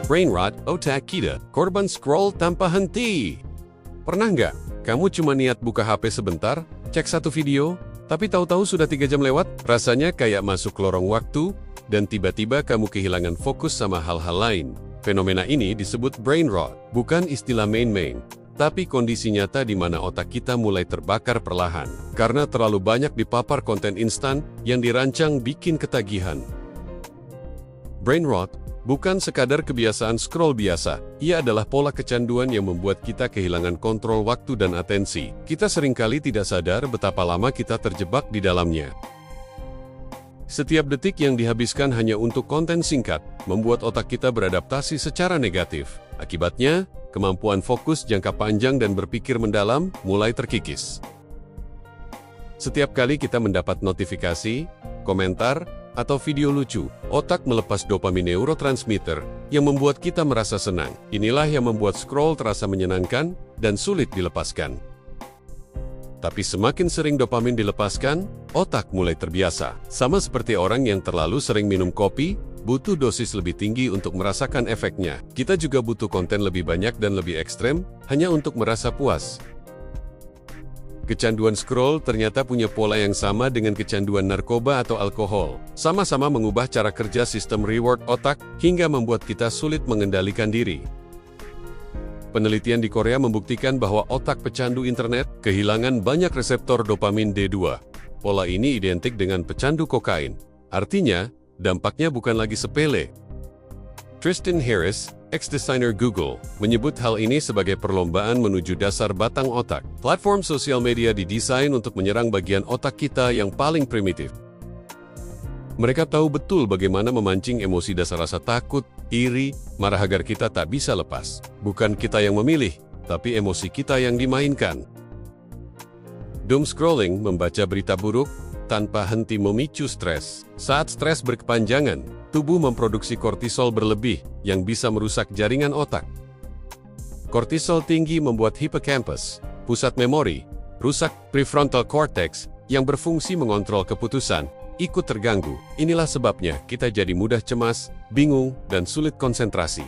Brain rot, otak kita, korban scroll tanpa henti. Pernah nggak? Kamu cuma niat buka HP sebentar, cek satu video, tapi tahu-tahu sudah 3 jam lewat? Rasanya kayak masuk lorong waktu, dan tiba-tiba kamu kehilangan fokus sama hal-hal lain. Fenomena ini disebut brain rot, bukan istilah main-main, tapi kondisi nyata di mana otak kita mulai terbakar perlahan, karena terlalu banyak dipapar konten instan yang dirancang bikin ketagihan. Brain rot bukan sekadar kebiasaan scroll biasa, ia adalah pola kecanduan yang membuat kita kehilangan kontrol waktu dan atensi. Kita seringkali tidak sadar betapa lama kita terjebak di dalamnya. Setiap detik yang dihabiskan hanya untuk konten singkat, membuat otak kita beradaptasi secara negatif. Akibatnya, kemampuan fokus jangka panjang dan berpikir mendalam mulai terkikis. Setiap kali kita mendapat notifikasi, komentar, atau video lucu, otak melepas dopamin neurotransmitter yang membuat kita merasa senang. Inilah yang membuat scroll terasa menyenangkan dan sulit dilepaskan. Tapi semakin sering dopamin dilepaskan, otak mulai terbiasa. Sama seperti orang yang terlalu sering minum kopi, butuh dosis lebih tinggi untuk merasakan efeknya. Kita juga butuh konten lebih banyak dan lebih ekstrem, hanya untuk merasa puas. Kecanduan scroll ternyata punya pola yang sama dengan kecanduan narkoba atau alkohol. Sama-sama mengubah cara kerja sistem reward otak hingga membuat kita sulit mengendalikan diri. Penelitian di Korea membuktikan bahwa otak pecandu internet kehilangan banyak reseptor dopamin D2. Pola ini identik dengan pecandu kokain. Artinya, dampaknya bukan lagi sepele. Tristan Harris, ex-desainer Google, menyebut hal ini sebagai perlombaan menuju dasar batang otak. Platform sosial media didesain untuk menyerang bagian otak kita yang paling primitif. Mereka tahu betul bagaimana memancing emosi dasar rasa takut, iri, marah agar kita tak bisa lepas. Bukan kita yang memilih, tapi emosi kita yang dimainkan. Doom scrolling, membaca berita buruk, tanpa henti memicu stres. Saat stres berkepanjangan, tubuh memproduksi kortisol berlebih yang bisa merusak jaringan otak. Kortisol tinggi membuat hippocampus, pusat memori, rusak prefrontal cortex yang berfungsi mengontrol keputusan, ikut terganggu. Inilah sebabnya kita jadi mudah cemas, bingung, dan sulit konsentrasi.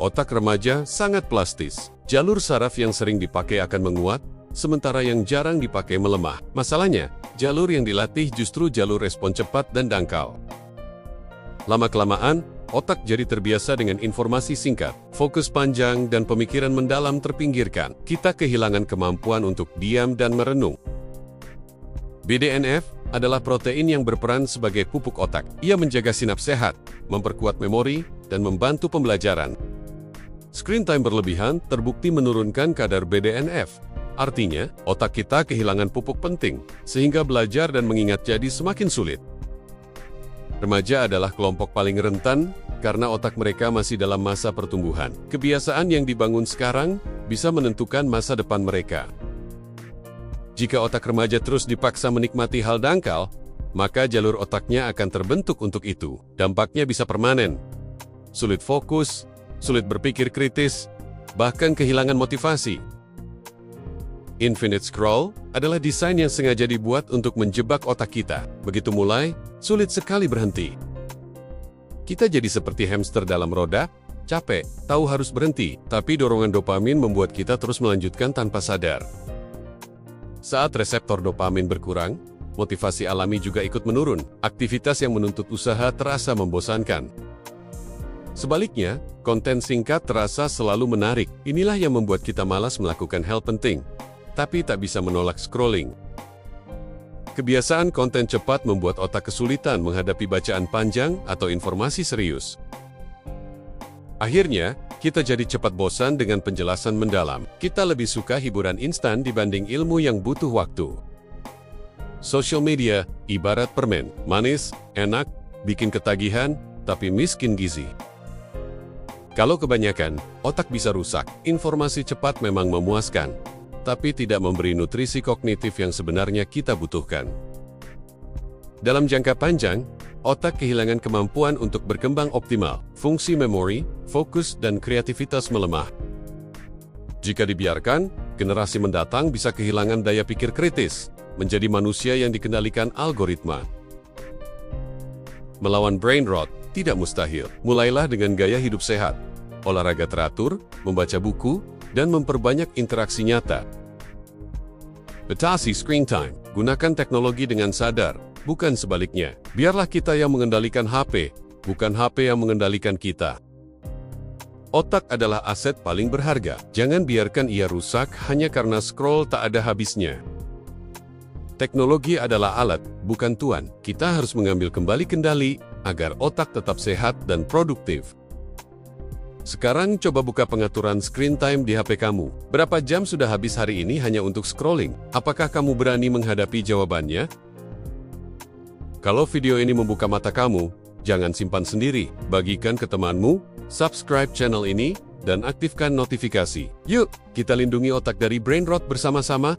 Otak remaja sangat plastis. Jalur saraf yang sering dipakai akan menguat, sementara yang jarang dipakai melemah. Masalahnya, jalur yang dilatih justru jalur respon cepat dan dangkal. Lama-kelamaan, otak jadi terbiasa dengan informasi singkat, fokus panjang, dan pemikiran mendalam terpinggirkan. Kita kehilangan kemampuan untuk diam dan merenung. BDNF adalah protein yang berperan sebagai pupuk otak. Ia menjaga sinaps sehat, memperkuat memori, dan membantu pembelajaran. Screen time berlebihan terbukti menurunkan kadar BDNF. Artinya, otak kita kehilangan pupuk penting, sehingga belajar dan mengingat jadi semakin sulit. Remaja adalah kelompok paling rentan, karena otak mereka masih dalam masa pertumbuhan. Kebiasaan yang dibangun sekarang bisa menentukan masa depan mereka. Jika otak remaja terus dipaksa menikmati hal dangkal, maka jalur otaknya akan terbentuk untuk itu. Dampaknya bisa permanen. Sulit fokus, sulit berpikir kritis, bahkan kehilangan motivasi. Infinite scroll adalah desain yang sengaja dibuat untuk menjebak otak kita. Begitu mulai, sulit sekali berhenti. Kita jadi seperti hamster dalam roda, capek, tahu harus berhenti, tapi dorongan dopamin membuat kita terus melanjutkan tanpa sadar. Saat reseptor dopamin berkurang, motivasi alami juga ikut menurun. Aktivitas yang menuntut usaha terasa membosankan. Sebaliknya, konten singkat terasa selalu menarik. Inilah yang membuat kita malas melakukan hal penting, tapi tak bisa menolak scrolling. Kebiasaan konten cepat membuat otak kesulitan menghadapi bacaan panjang atau informasi serius. Akhirnya, kita jadi cepat bosan dengan penjelasan mendalam. Kita lebih suka hiburan instan dibanding ilmu yang butuh waktu. Social media ibarat permen, manis, enak, bikin ketagihan, tapi miskin gizi. Kalau kebanyakan, otak bisa rusak. Informasi cepat memang memuaskan, tapi tidak memberi nutrisi kognitif yang sebenarnya kita butuhkan. Dalam jangka panjang, otak kehilangan kemampuan untuk berkembang optimal. Fungsi memori, fokus, dan kreativitas melemah. Jika dibiarkan, generasi mendatang bisa kehilangan daya pikir kritis, menjadi manusia yang dikendalikan algoritma. Melawan brain rot Tidak mustahil. Mulailah dengan gaya hidup sehat, olahraga teratur, membaca buku, dan memperbanyak interaksi nyata. Batasi screen time. Gunakan teknologi dengan sadar, bukan sebaliknya. Biarlah kita yang mengendalikan HP, bukan HP yang mengendalikan kita. Otak adalah aset paling berharga. Jangan biarkan ia rusak hanya karena scroll tak ada habisnya. Teknologi adalah alat, bukan tuan. Kita harus mengambil kembali kendali agar otak tetap sehat dan produktif. Sekarang coba buka pengaturan screen time di HP kamu. Berapa jam sudah habis hari ini hanya untuk scrolling? Apakah kamu berani menghadapi jawabannya? Kalau video ini membuka mata kamu, jangan simpan sendiri. Bagikan ke temanmu, subscribe channel ini, dan aktifkan notifikasi. Yuk, kita lindungi otak dari brain rot bersama-sama.